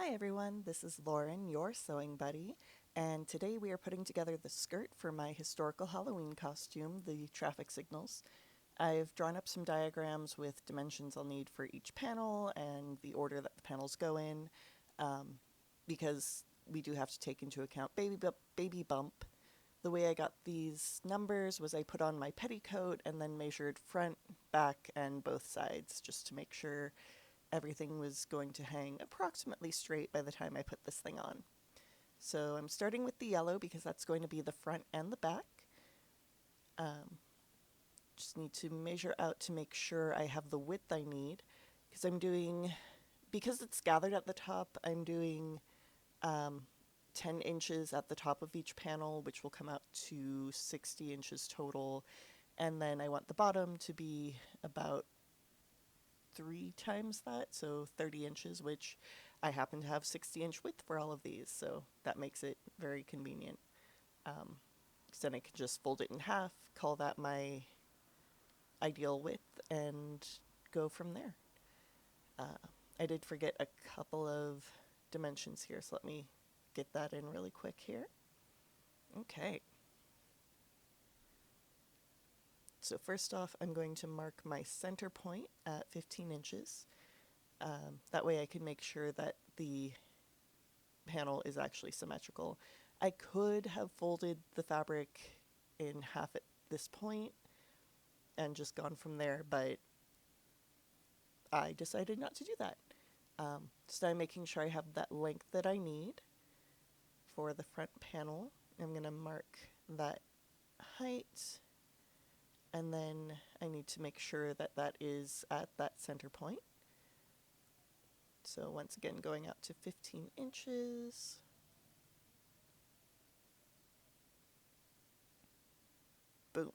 Hi everyone, this is Lauren, your sewing buddy, and today we are putting together the skirt for my historical Halloween costume, the traffic signals. I've drawn up some diagrams with dimensions I'll need for each panel and the order that the panels go in, um, because we do have to take into account baby bump. The way I got these numbers was I put on my petticoat and then measured front, back, and both sides just to make sure everything was going to hang approximately straight by the time I put this thing on. So I'm starting with the yellow because that's going to be the front and the back. Um, just need to measure out to make sure I have the width I need because because it's gathered at the top, I'm doing 10 inches at the top of each panel, which will come out to 60 inches total. And then I want the bottom to be about 3 times that, so 30 inches, which I happen to have 60-inch width for all of these, so that makes it very convenient. Because then I can just fold it in half, call that my ideal width, and go from there. I did forget a couple of dimensions here, so let me get that in really quick here. Okay. So first off, I'm going to mark my center point at 15 inches. That way I can make sure that the panel is actually symmetrical. I could have folded the fabric in half at this point and just gone from there, but I decided not to do that. So I'm making sure I have that length that I need for the front panel. I'm going to mark that height, and then I need to make sure that that is at that center point. So once again, going out to 15 inches. Boom.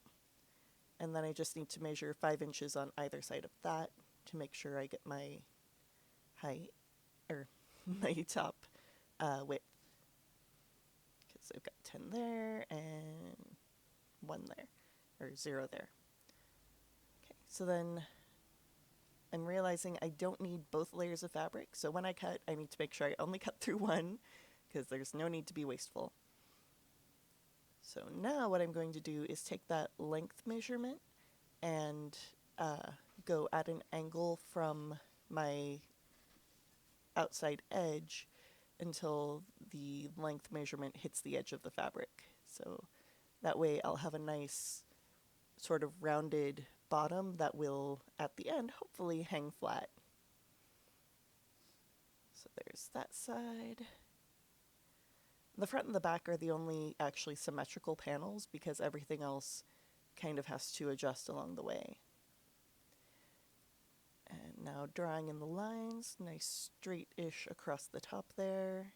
And then I just need to measure 5 inches on either side of that to make sure I get my height, or my top width. Because I've got 10 there and 1 there, or 0 there. Okay, so then I'm realizing I don't need both layers of fabric, so when I cut, I need to make sure I only cut through one, because there's no need to be wasteful. So now what I'm going to do is take that length measurement and go at an angle from my outside edge until the length measurement hits the edge of the fabric. So that way I'll have a nice sort of rounded bottom that will, at the end, hopefully hang flat. So there's that side. The front and the back are the only actually symmetrical panels because everything else kind of has to adjust along the way. And now drawing in the lines, nice straight-ish across the top there.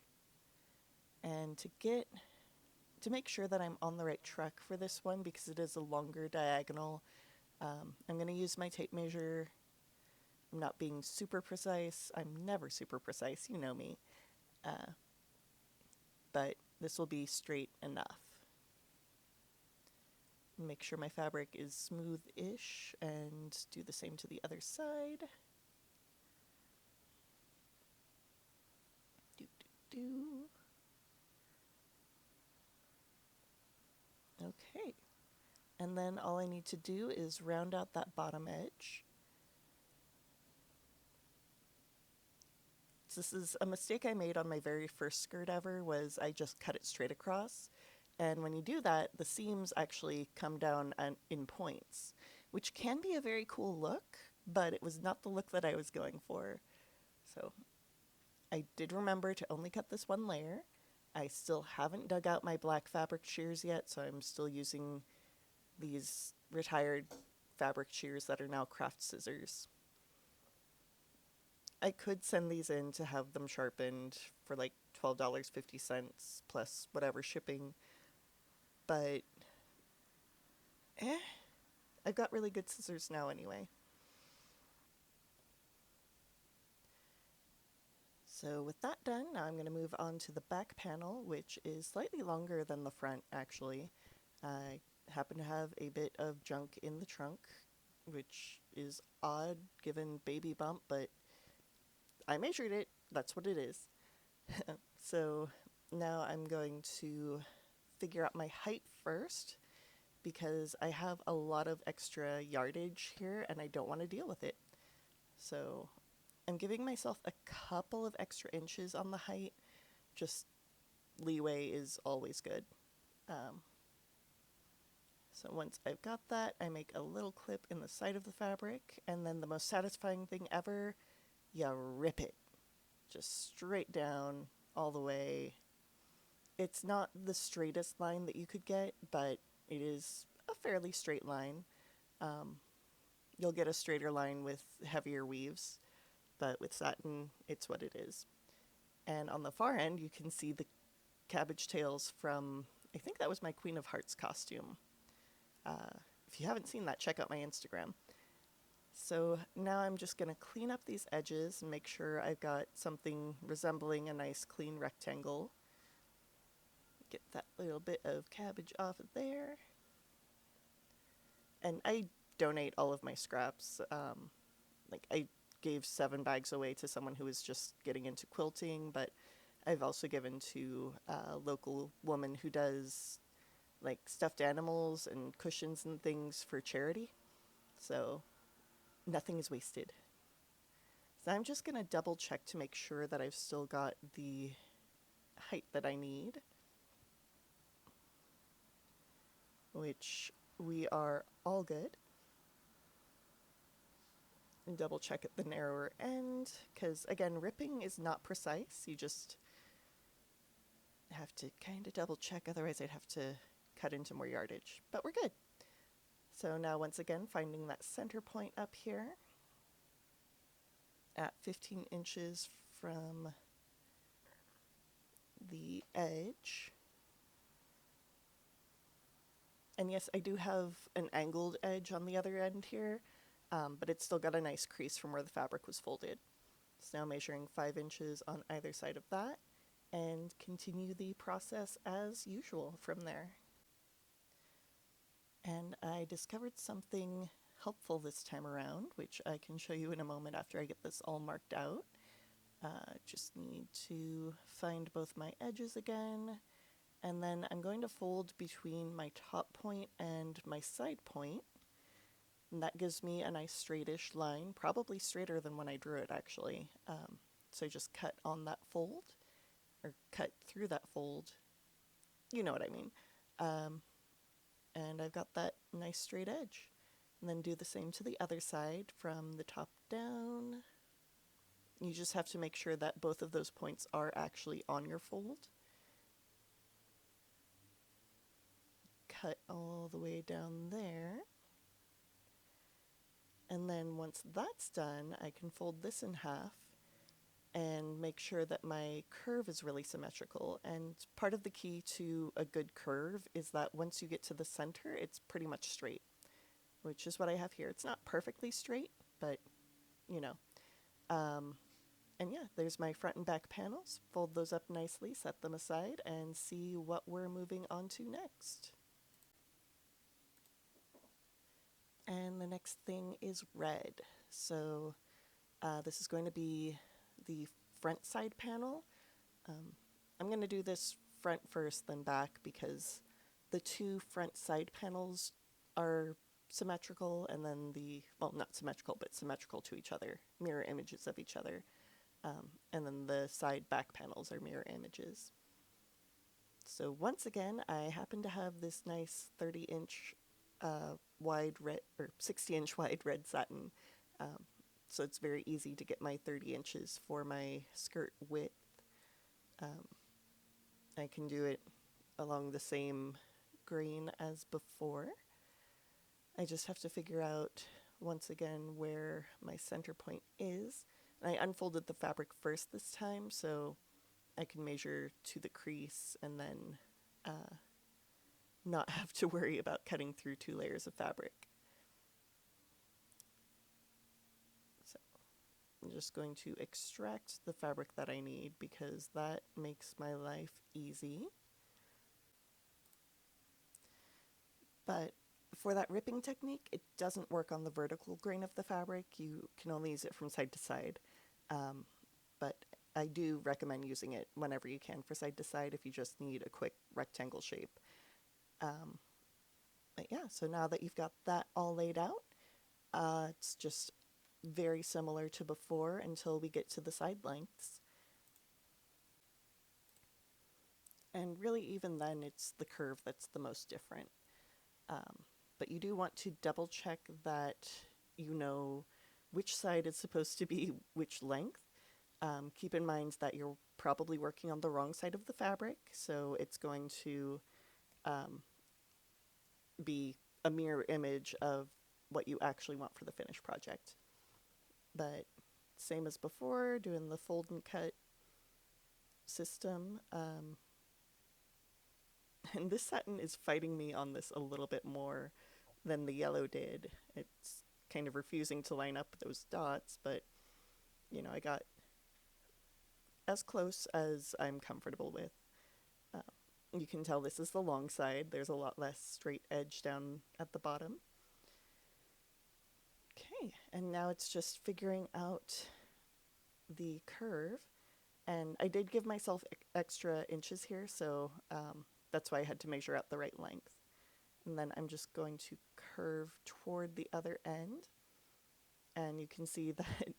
And to make sure that I'm on the right track for this one, because it is a longer diagonal, I'm going to use my tape measure. I'm not being super precise. I'm never super precise, you know me. But this will be straight enough. Make sure my fabric is smooth-ish and do the same to the other side. Do. Okay. And then all I need to do is round out that bottom edge. This is a mistake I made on my very first skirt ever, was I just cut it straight across. And when you do that, the seams actually come down in points, which can be a very cool look, but it was not the look that I was going for. So I did remember to only cut this one layer. I still haven't dug out my black fabric shears yet, so I'm still using these retired fabric shears that are now craft scissors. I could send these in to have them sharpened for like $12.50 plus whatever shipping, but I've got really good scissors now anyway. So with that done, now I'm going to move on to the back panel, which is slightly longer than the front actually. I happen to have a bit of junk in the trunk, which is odd given baby bump, but I measured it, that's what it is. So now I'm going to figure out my height first because I have a lot of extra yardage here and I don't want to deal with it. So I'm giving myself a couple of extra inches on the height. Just leeway is always good. Um, so once I've got that, I make a little clip in the side of the fabric, and then the most satisfying thing ever, you rip it. Just straight down all the way. It's not the straightest line that you could get, but it is a fairly straight line. Um, you'll get a straighter line with heavier weaves, but with satin, it's what it is. And on the far end, you can see the cabbage tails from, I think that was my Queen of Hearts costume. If you haven't seen that, check out my Instagram. So now I'm just going to clean up these edges and make sure I've got something resembling a nice clean rectangle. Get that little bit of cabbage off of there. And I donate all of my scraps. Like I gave 7 bags away to someone who was just getting into quilting, but I've also given to a local woman who does like stuffed animals and cushions and things for charity. So nothing is wasted. So I'm just going to double check to make sure that I've still got the height that I need, which we are all good. And double check at the narrower end, because again, ripping is not precise. You just have to kind of double check, otherwise I'd have to cut into more yardage, but we're good. So now once again, finding that center point up here at 15 inches from the edge. And yes, I do have an angled edge on the other end here, but it's still got a nice crease from where the fabric was folded. So now measuring 5 inches on either side of that and continue the process as usual from there. And I discovered something helpful this time around, which I can show you in a moment after I get this all marked out. Just need to find both my edges again, and then I'm going to fold between my top point and my side point, and that gives me a nice straightish line, probably straighter than when I drew it actually. So I just cut on that fold, or cut through that fold, you know what I mean. And I've got that nice straight edge. And then do the same to the other side from the top down. You just have to make sure that both of those points are actually on your fold. Cut all the way down there. And then once that's done, I can fold this in half and make sure that my curve is really symmetrical. And part of the key to a good curve is that once you get to the center, it's pretty much straight, which is what I have here. It's not perfectly straight, but you know. And yeah, there's my front and back panels. Fold those up nicely, set them aside, and see what we're moving on to next. And the next thing is red. So this is going to be the front side panel. I'm going to do this front first, then back, because the 2 front side panels are symmetrical, and then well, not symmetrical, but symmetrical to each other, mirror images of each other. And then the side back panels are mirror images. So once again, I happen to have this nice 30-inch wide red, or 60-inch wide red satin. So it's very easy to get my 30 inches for my skirt width. I can do it along the same grain as before. I just have to figure out, once again, where my center point is. And I unfolded the fabric first this time, so I can measure to the crease and then not have to worry about cutting through 2 layers of fabric. So I'm just going to extract the fabric that I need because that makes my life easy. But for that ripping technique, it doesn't work on the vertical grain of the fabric. You can only use it from side to side. But I I do recommend using it whenever you can for side to side if you just need a quick rectangle shape. Um, but yeah, so now that you've got that all laid out, it's just very similar to before until we get to the side lengths. And really, even then, it's the curve that's the most different. But you do want to double check that you know which side is supposed to be which length. Keep in mind that you're probably working on the wrong side of the fabric, so it's going to be a mirror image of what you actually want for the finished project. But same as before, doing the fold and cut system. And this satin is fighting me on this a little bit more than the yellow did. It's kind of refusing to line up those dots, but you know, I got as close as I'm comfortable with. Uh, you can tell this is the long side. There's a lot less straight edge down at the bottom. Okay, and now it's just figuring out the curve. And I did give myself extra inches here, so that's why I had to measure out the right length. And then I'm just going to curve toward the other end. And you can see that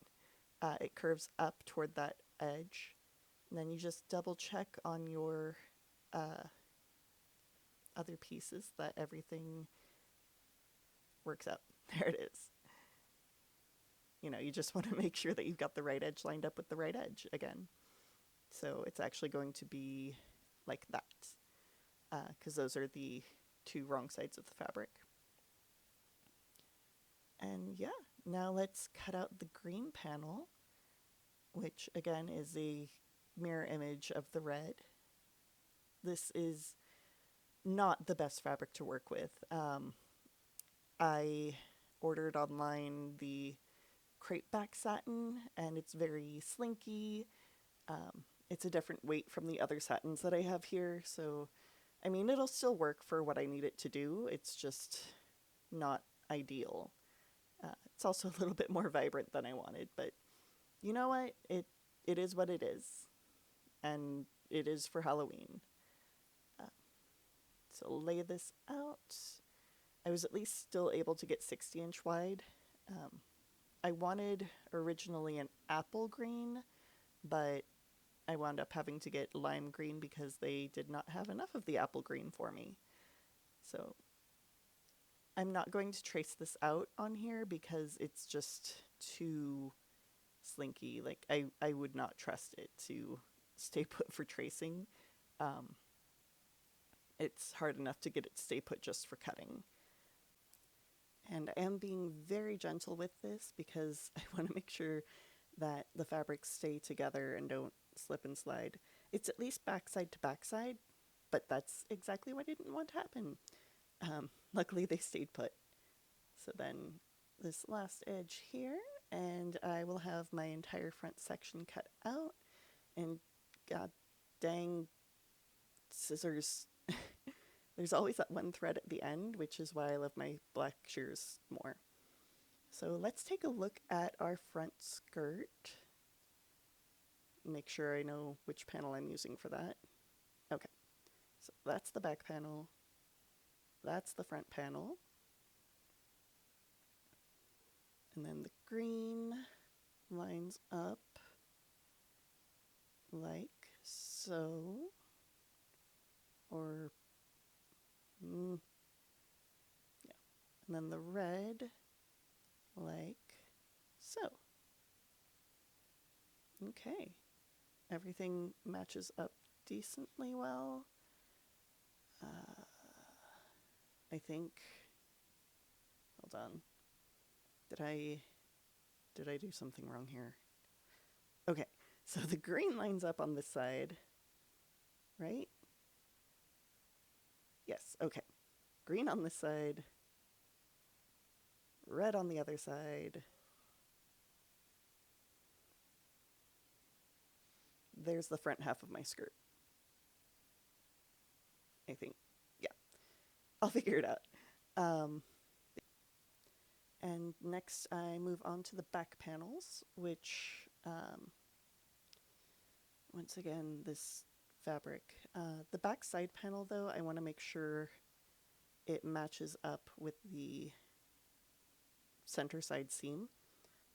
it curves up toward that edge. And then you just double check on your other pieces that everything works out. There it is. You know, you just want to make sure that you've got the right edge lined up with the right edge again. So it's actually going to be like that, because those are the two wrong sides of the fabric. And yeah, now let's cut out the green panel, which again is a mirror image of the red. This is not the best fabric to work with. I ordered online the crepe back satin, and it's very slinky. It's a different weight from the other satins that I have here, so I mean, it'll still work for what I need it to do. It's just not ideal. It's also a little bit more vibrant than I wanted, but you know what? It is what it is, and it is for Halloween. So lay this out. I was at least still able to get 60-inch wide. I wanted originally an apple green, but I wound up having to get lime green because they did not have enough of the apple green for me. So I'm not going to trace this out on here because it's just too slinky. Like, I would not trust it to stay put for tracing. It's hard enough to get it to stay put just for cutting. And I am being very gentle with this because I want to make sure that the fabrics stay together and don't slip and slide. It's at least backside to backside, but that's exactly what I didn't want to happen. Luckily they stayed put. So then this last edge here, and I will have my entire front section cut out, and god dang scissors. There's always that one thread at the end, which is why I love my black shears more. So let's take a look at our front skirt. Make sure I know which panel I'm using for that. Okay, so that's the back panel. That's the front panel. And then the green lines up like so. Or, yeah. And then the red like so. Okay. Everything matches up decently well. I think, hold on, did I do something wrong here? Okay, so the green lines up on this side, right? Yes, okay. Green on this side, red on the other side. There's the front half of my skirt. I think, yeah. I'll figure it out. And next I move on to the back panels, which once again, this fabric. The back side panel though, I want to make sure it matches up with the center side seam.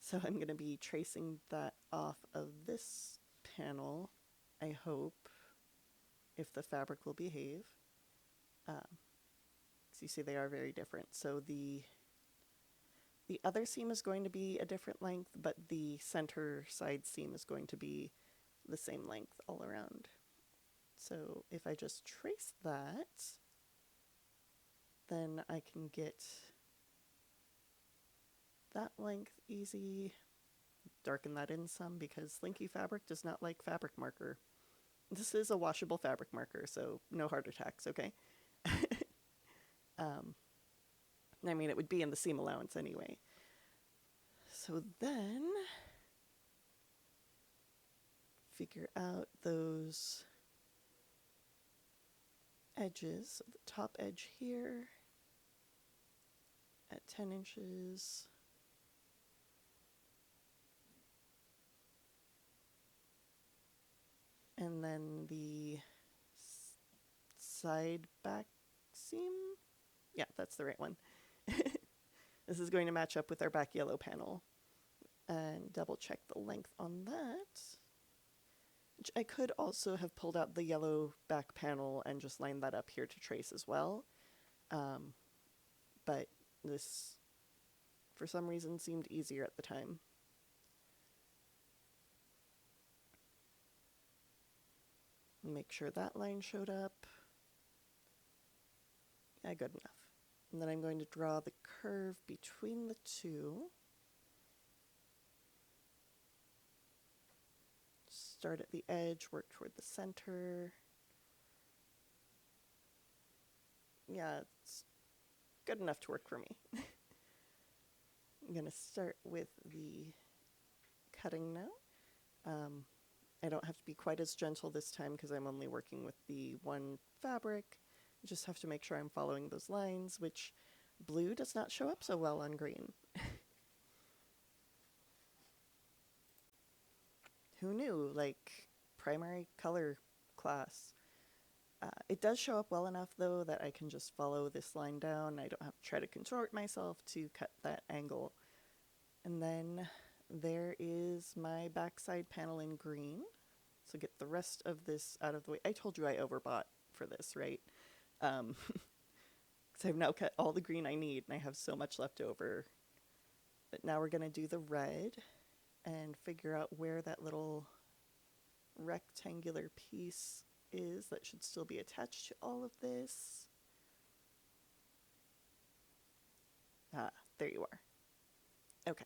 So I'm going to be tracing that off of this panel, I hope, if the fabric will behave. So you see they are very different. So the other seam is going to be a different length, but the center side seam is going to be the same length all around. So if I just trace that, then I can get that length easy. Darken that in some because Slinky Fabric does not like fabric marker. This is a washable fabric marker, so no heart attacks, okay? I mean, it would be in the seam allowance anyway. So then, figure out those edges. So the top edge here at 10 inches. And then the side back seam. Yeah, that's the right one. This is going to match up with our back yellow panel. And double check the length on that. Which I could also have pulled out the yellow back panel and just lined that up here to trace as well. But this, for some reason, seemed easier at the time. Make sure that line showed up. Yeah, good enough. And then I'm going to draw the curve between the two. Start at the edge, work toward the center. Yeah, it's good enough to work for me. I'm going to start with the cutting now. I don't have to be quite as gentle this time because I'm only working with the one fabric. I just have to make sure I'm following those lines, which blue does not show up so well on green. Who knew? Like, primary color class. It does show up well enough, though, that I can just follow this line down. I don't have to try to contort myself to cut that angle. And then there is my backside panel in green. So get the rest of this out of the way. I told you I overbought for this, right? Because I've now cut all the green I need, and I have so much left over. But now we're going to do the red and figure out where that little rectangular piece is that should still be attached to all of this. Ah, there you are. Okay.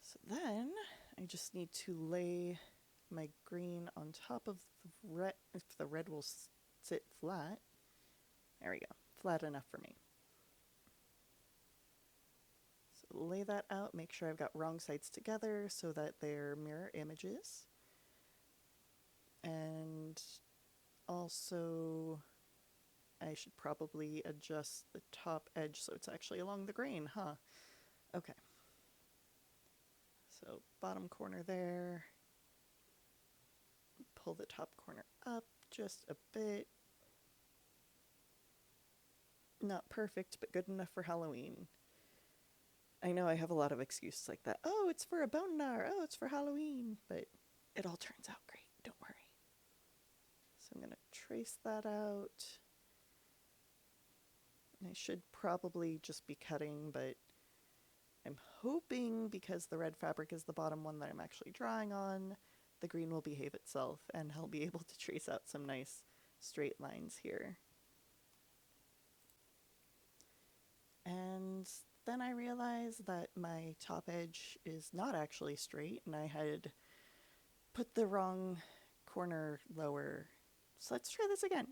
So then I just need to lay my green on top of the red, if the red will sit flat. There we go, flat enough for me. So lay that out, make sure I've got wrong sides together so that they're mirror images. And also, I should probably adjust the top edge so it's actually along the grain, huh? Okay. So bottom corner there. Pull the top corner up just a bit. Not perfect, but good enough for Halloween. I know I have a lot of excuses like that. Oh, it's for a bone gnar. Oh, it's for Halloween. But it all turns out great. Don't worry. So I'm going to trace that out. And I should probably just be cutting, but I'm hoping because the red fabric is the bottom one that I'm actually drawing on, the green will behave itself and I'll be able to trace out some nice straight lines here. And then I realized that my top edge is not actually straight and I had put the wrong corner lower. So let's try this again.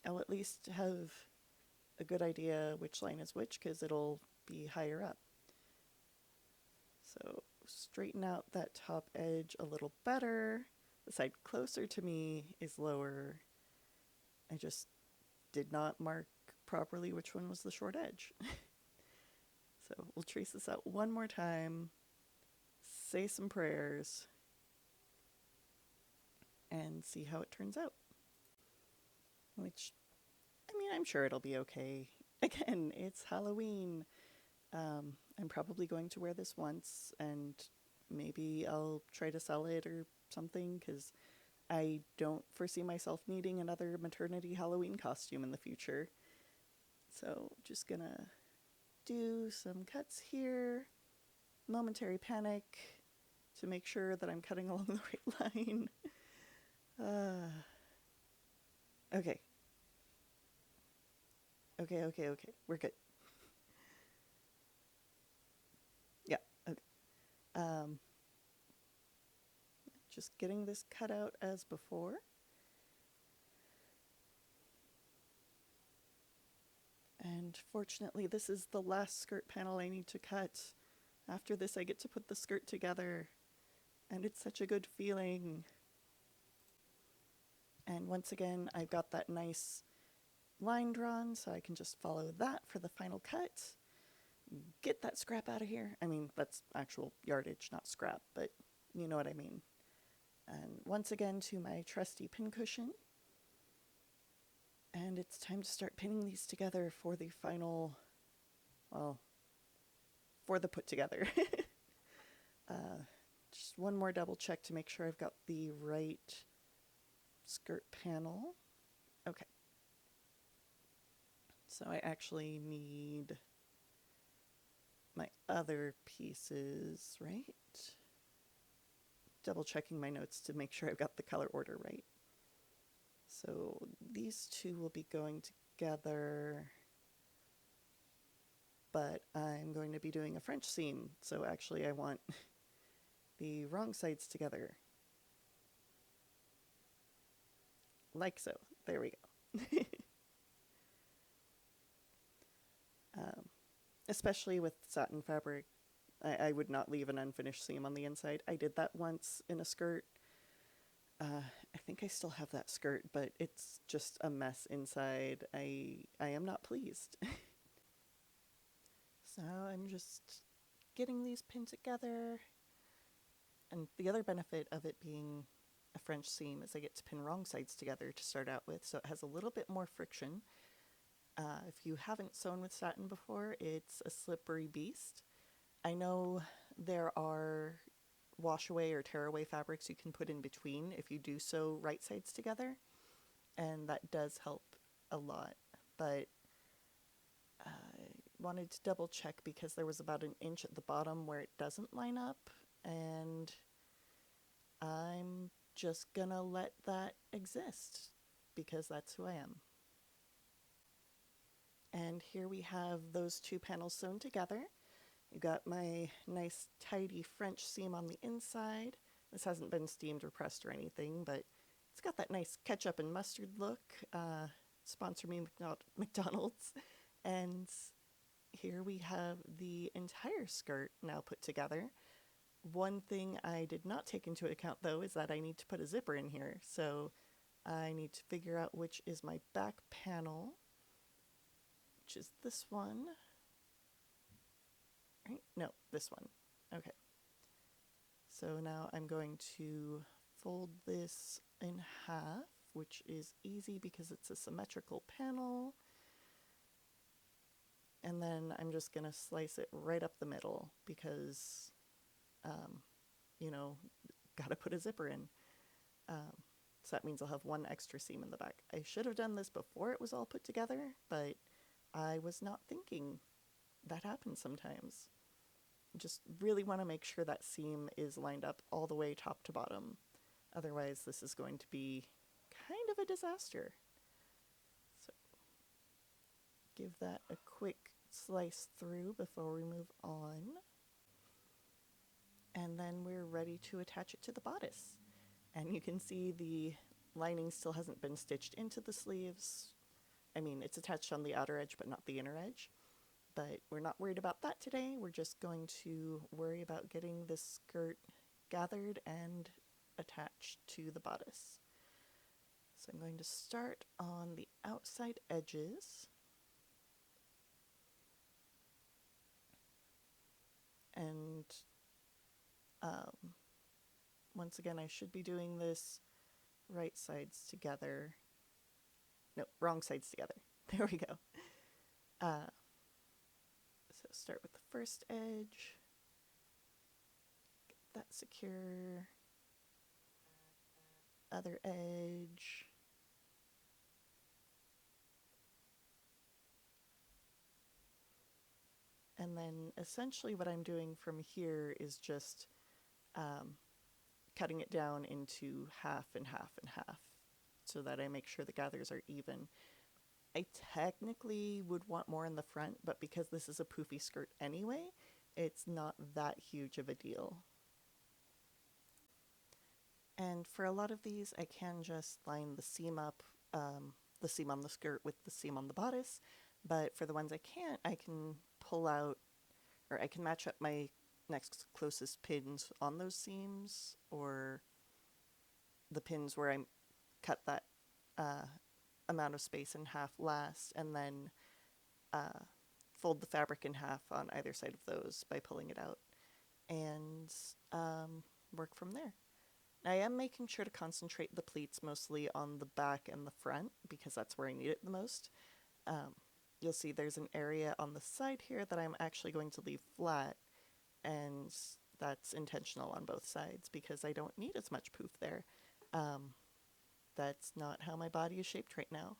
I'll at least have a good idea which line is which because it'll be higher up. So straighten out that top edge a little better. The side closer to me is lower. I just did not mark properly which one was the short edge. So we'll trace this out one more time. say some prayers and see how it turns out. Which, I mean, I'm sure it'll be okay. Again, it's Halloween. I'm probably going to wear this once, and maybe I'll try to sell it or something, because I don't foresee myself needing another maternity Halloween costume in the future. So just gonna do some cuts here. Momentary panic to make sure that I'm cutting along the right line. Okay. Okay. We're good. Yeah, okay. Just getting this cut out as before. And fortunately, this is the last skirt panel I need to cut. After this, I get to put the skirt together. And it's such a good feeling. And once again, I've got that nice line drawn, so I can just follow that for the final cut. Get that scrap out of here. I mean, that's actual yardage, not scrap, but you know what I mean. And once again to my trusty pincushion. And it's time to start pinning these together for the final, well, for the put together. Just one more double check to make sure I've got the right skirt panel. Okay. So I actually need my other pieces, right? Double checking my notes to make sure I've got the color order right. So these two will be going together, but I'm going to be doing a French seam. So actually I want the wrong sides together. Like so. There we go. Especially with satin fabric, I would not leave an unfinished seam on the inside. I did that once in a skirt. I think I still have that skirt, but it's just a mess inside. I am not pleased. So I'm just getting these pinned together. And the other benefit of it being a French seam is I get to pin wrong sides together to start out with, so it has a little bit more friction. If you haven't sewn with satin before, it's a slippery beast. I know there are wash away or tear away fabrics you can put in between if you do sew right sides together, and that does help a lot, but I wanted to double check because there was about an inch at the bottom where it doesn't line up, and I'm just gonna let that exist because that's who I am. And here we have those two panels sewn together. You got my nice tidy French seam on the inside. This hasn't been steamed or pressed or anything, but it's got that nice ketchup and mustard look. Sponsor me, McDonald's. And here we have the entire skirt now put together. One thing I did not take into account, though, is that I need to put a zipper in here. So I need to figure out which is my back panel, which is this one. Right? No, this one. Okay. So now I'm going to fold this in half, which is easy because it's a symmetrical panel. And then I'm just going to slice it right up the middle because, you know, gotta put a zipper in. So that means I'll have one extra seam in the back. I should have done this before it was all put together, but I was not thinking. That happens sometimes. Just really want to make sure that seam is lined up all the way top to bottom. Otherwise, this is going to be kind of a disaster. So give that a quick slice through before we move on. And then we're ready to attach it to the bodice. And you can see the lining still hasn't been stitched into the sleeves. I mean, it's attached on the outer edge, but not the inner edge. But we're not worried about that today. We're just going to worry about getting this skirt gathered and attached to the bodice. So I'm going to start on the outside edges. And Um, Once again, I should be doing this right sides together. No, wrong sides together. There we go. Uh, so start with the first edge. Get that secure. Other edge. And then essentially what I'm doing from here is just cutting it down into half and half and half so that I make sure the gathers are even. I technically would want more in the front, but because this is a poofy skirt anyway, it's not that huge of a deal. And for a lot of these, I can just line the seam up, the seam on the skirt with the seam on the bodice, but for the ones I can't, I can pull out, or I can match up my next closest pins on those seams, or the pins where I cut that amount of space in half last, and then fold the fabric in half on either side of those by pulling it out, and work from there. I am making sure to concentrate the pleats mostly on the back and the front because that's where I need it the most. You'll see there's an area on the side here that I'm actually going to leave flat, and that's intentional on both sides because I don't need as much poof there. That's not how my body is shaped right now.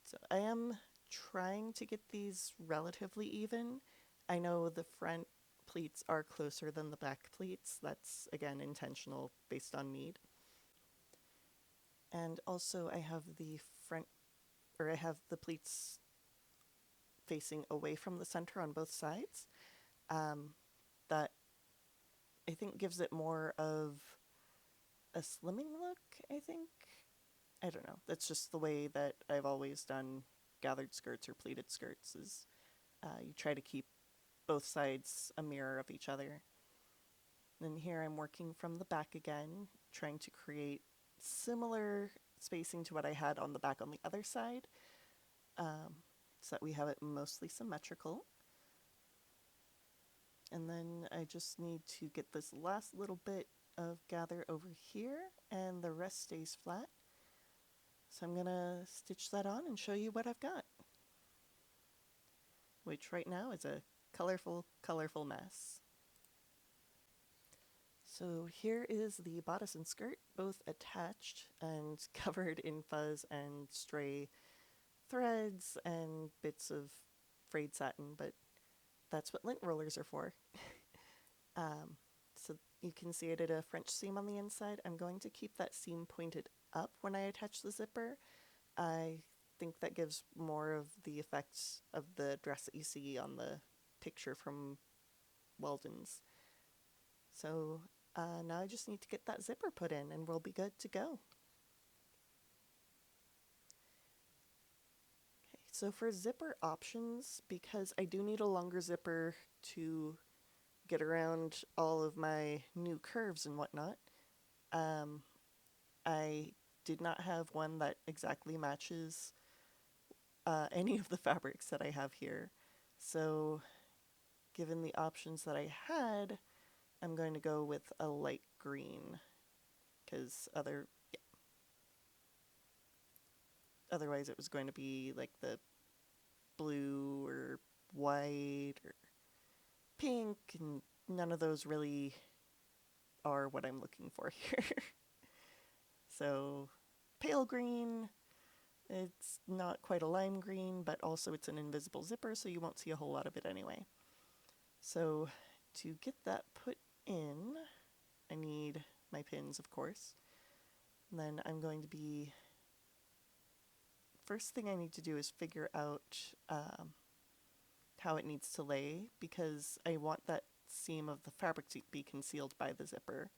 So I am trying to get these relatively even. I know the front pleats are closer than the back pleats. That's, again, intentional based on need. And also I have the front, or I have the pleats facing away from the center on both sides. That I think gives it more of a slimming look, I think. I don't know. That's just the way that I've always done gathered skirts or pleated skirts is you try to keep both sides a mirror of each other. And here I'm working from the back again, trying to create similar spacing to what I had on the back on the other side, so that we have it mostly symmetrical. And then I just need to get this last little bit of gather over here, and the rest stays flat. So I'm gonna stitch that on and show you what I've got, which right now is a colorful, colorful mess. So here is the bodice and skirt, both attached and covered in fuzz and stray threads and bits of frayed satin, but that's what lint rollers are for. So you can see I did a French seam on the inside. I'm going to keep that seam pointed up when I attach the zipper. I think that gives more of the effects of the dress that you see on the picture from Weldon's. So now I just need to get that zipper put in and we'll be good to go. Okay, so for zipper options, because I do need a longer zipper to get around all of my new curves and whatnot, I did not have one that exactly matches any of the fabrics that I have here. So given the options that I had, I'm going to go with a light green because otherwise it was going to be like the blue or white or pink, and none of those really are what I'm looking for here. So pale green, it's not quite a lime green, but also it's an invisible zipper, so you won't see a whole lot of it anyway. So to get that put in, I need my pins, of course. And then I'm going to be, first thing I need to do is figure out how it needs to lay, because I want that seam of the fabric to be concealed by the zipper.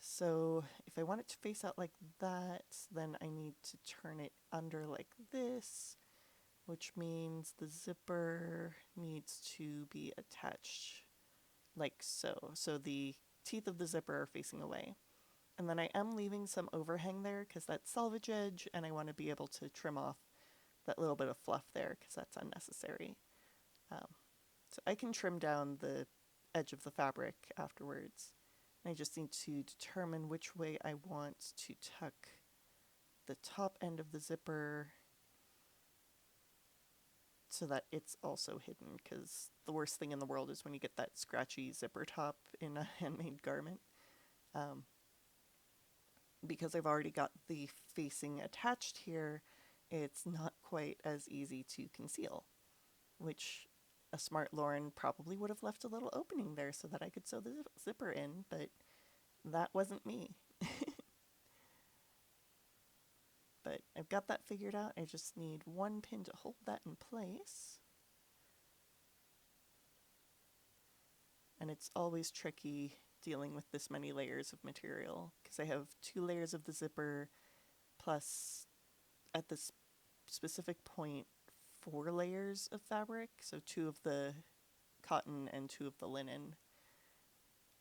So if I want it to face out like that, then I need to turn it under like this, which means the zipper needs to be attached like so. So the teeth of the zipper are facing away. And then I am leaving some overhang there because that's selvage edge, and I want to be able to trim off that little bit of fluff there because that's unnecessary. So I can trim down the edge of the fabric afterwards. And I just need to determine which way I want to tuck the top end of the zipper so that it's also hidden, because the worst thing in the world is when you get that scratchy zipper top in a handmade garment. Um, because I've already got the facing attached here, it's not quite as easy to conceal, which a smart Lauren probably would have left a little opening there so that I could sew the zipper in, but that wasn't me. But I've got that figured out. I just need one pin to hold that in place. And it's always tricky dealing with this many layers of material because I have 2 layers of the zipper plus at this specific point 4 layers of fabric, so 2 of the cotton and 2 of the linen.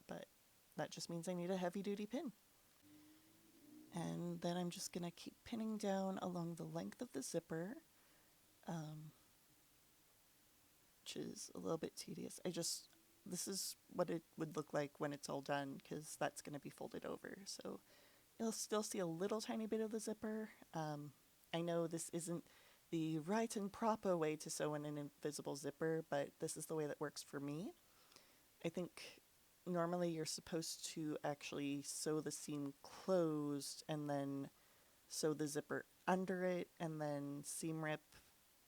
But that just means I need a heavy duty pin. And then I'm just going to keep pinning down along the length of the zipper, which is a little bit tedious. This is what it would look like when it's all done, because that's going to be folded over. So you'll still see a little tiny bit of the zipper. I know this isn't the right and proper way to sew in an invisible zipper, but this is the way that works for me. I think normally you're supposed to actually sew the seam closed and then sew the zipper under it and then seam rip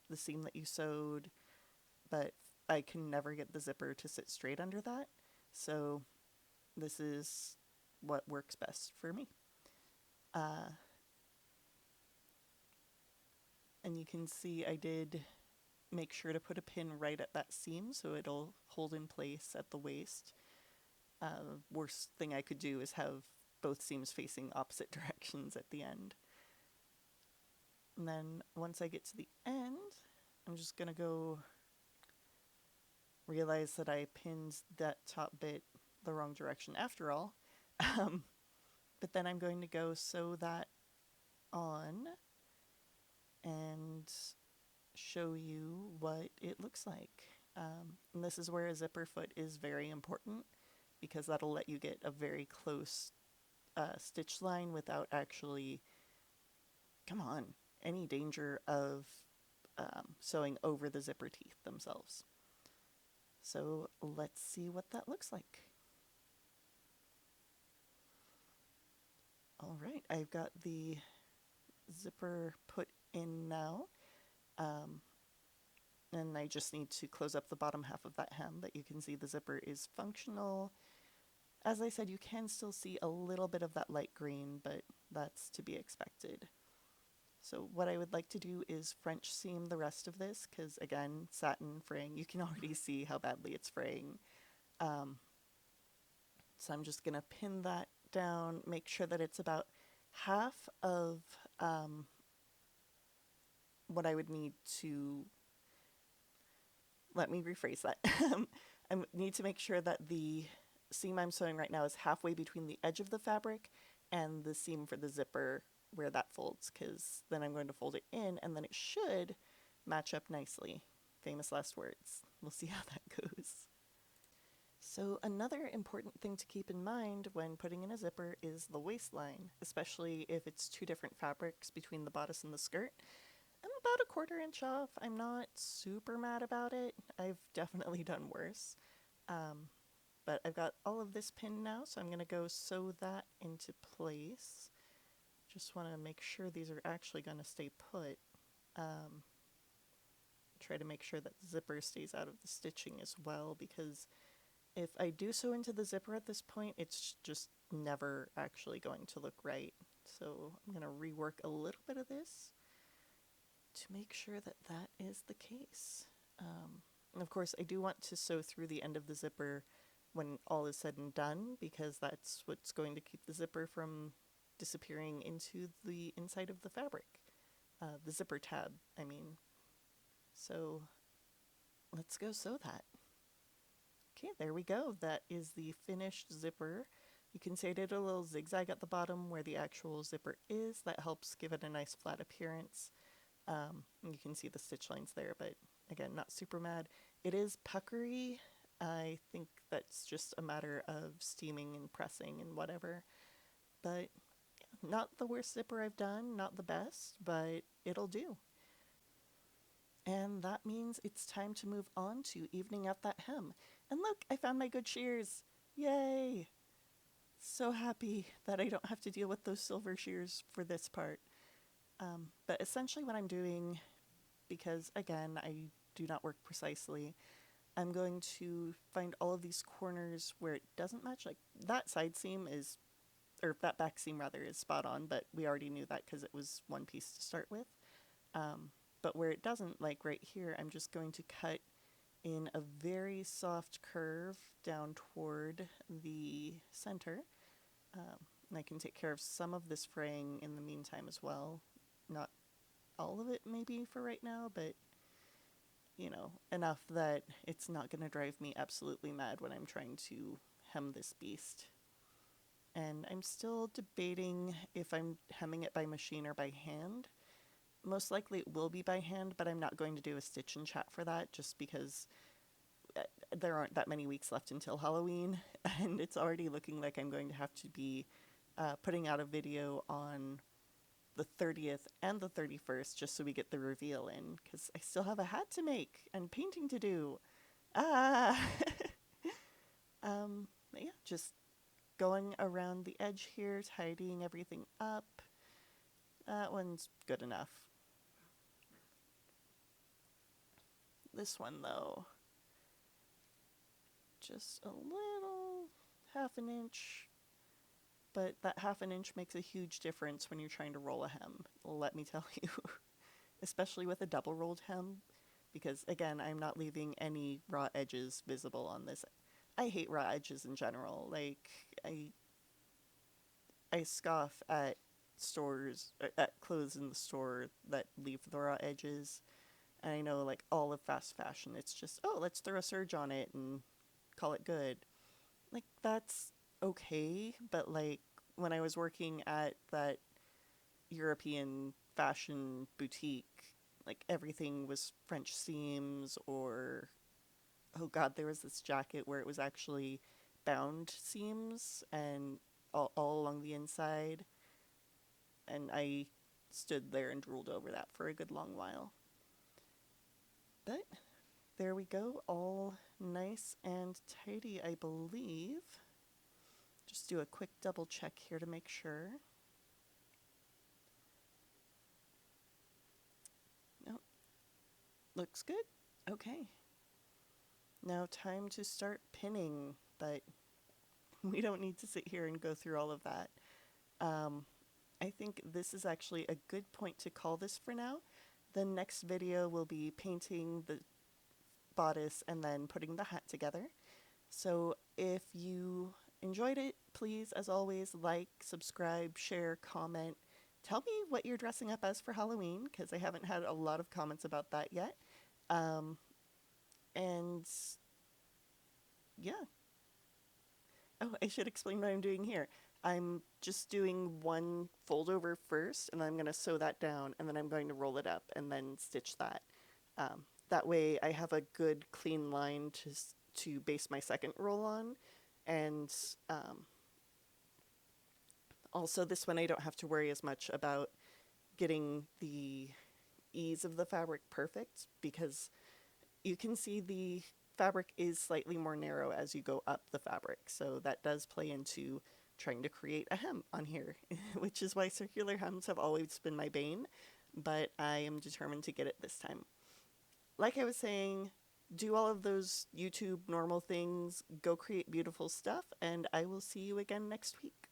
the seam that you sewed, but I can never get the zipper to sit straight under that, so this is what works best for me. And you can see I did make sure to put a pin right at that seam so it'll hold in place at the waist. Worst thing I could do is have both seams facing opposite directions at the end. And then once I get to the end, I'm just going to go realize that I pinned that top bit the wrong direction after all. But then I'm going to go sew that on and show you what it looks like. And this is where a zipper foot is very important, because that'll let you get a very close stitch line without actually, any danger of sewing over the zipper teeth themselves. So let's see what that looks like. All right, I've got the zipper put in now. And I just need to close up the bottom half of that hem, but you can see the zipper is functional. As I said, you can still see a little bit of that light green, but that's to be expected. So what I would like to do is French seam the rest of this, because again, satin fraying, you can already see how badly it's fraying. So I'm just going to pin that down, make sure that it's about half of what I would need to, let me rephrase that. I need to make sure that the seam I'm sewing right now is halfway between the edge of the fabric and the seam for the zipper where that folds, because then I'm going to fold it in and then it should match up nicely. Famous last words. We'll see how that goes. So another important thing to keep in mind when putting in a zipper is the waistline, especially if it's 2 different fabrics between the bodice and the skirt. I'm about 1/4 inch off. I'm not super mad about it. I've definitely done worse. But I've got all of this pinned now, so I'm going to go sew that into place. Just want to make sure these are actually going to stay put. Try to make sure that the zipper stays out of the stitching as well, because if I do sew into the zipper at this point, it's just never actually going to look right. So I'm going to rework a little bit of this to make sure that that is the case. And of course, I do want to sew through the end of the zipper when all is said and done, because that's what's going to keep the zipper from disappearing into the inside of the fabric. The zipper tab, I mean. So let's go sew that. Okay, there we go. That is the finished zipper. You can see I did a little zigzag at the bottom where the actual zipper is. That helps give it a nice flat appearance. You can see the stitch lines there, but again, not super mad. It is puckery. I think that's just a matter of steaming and pressing and whatever. But not the worst zipper I've done, not the best, but it'll do. And that means it's time to move on to evening out that hem. And look, I found my good shears. Yay! So happy that I don't have to deal with those silver shears for this part. But essentially what I'm doing, because again, I do not work precisely, I'm going to find all of these corners where it doesn't match. Like that side seam is, or that back seam rather, is spot on, but we already knew that because it was one piece to start with. But where it doesn't, like right here, I'm just going to cut in a very soft curve down toward the center. And I can take care of some of this fraying in the meantime as well. Not all of it maybe for right now, but you know, enough that it's not going to drive me absolutely mad when I'm trying to hem this beast. And I'm still debating if I'm hemming it by machine or by hand. Most likely it will be by hand, but I'm not going to do a stitch and chat for that just because there aren't that many weeks left until Halloween, and it's already looking like I'm going to have to be putting out a video on the 30th and the 31st just so we get the reveal in, because I still have a hat to make and painting to do. Ah! Yeah, just going around the edge here, tidying everything up. That one's good enough. This one, though, just a little, half an inch, but that half an inch makes a huge difference when you're trying to roll a hem, let me tell you. Especially with a double rolled hem, because again, I'm not leaving any raw edges visible on this. I hate raw edges in general. Like, I scoff at stores, at clothes in the store that leave the raw edges. And I know, like, all of fast fashion, it's just, oh, let's throw a serge on it and call it good. Like, that's okay, but, like, when I was working at that European fashion boutique, like, everything was French seams or, oh god, there was this jacket where it was actually bound seams and all along the inside. And I stood there and drooled over that for a good long while. But there we go, all nice and tidy, I believe. Just do a quick double check here to make sure. Nope. Looks good. Okay. Now time to start pinning, but we don't need to sit here and go through all of that. I think this is actually a good point to call this for now. The next video will be painting the bodice and then putting the hat together. So if you enjoyed it, please, as always, like, subscribe, share, comment. Tell me what you're dressing up as for Halloween, because I haven't had a lot of comments about that yet. And yeah. Oh, I should explain what I'm doing here. I'm just doing one fold over first, and then I'm going to sew that down, and then I'm going to roll it up and then stitch that. That way I have a good clean line to base my second roll on. And also this one I don't have to worry as much about getting the ease of the fabric perfect, because you can see the fabric is slightly more narrow as you go up the fabric. So that does play into trying to create a hem on here, which is why circular hems have always been my bane, but I am determined to get it this time. Like I was saying, do all of those YouTube normal things, go create beautiful stuff, and I will see you again next week.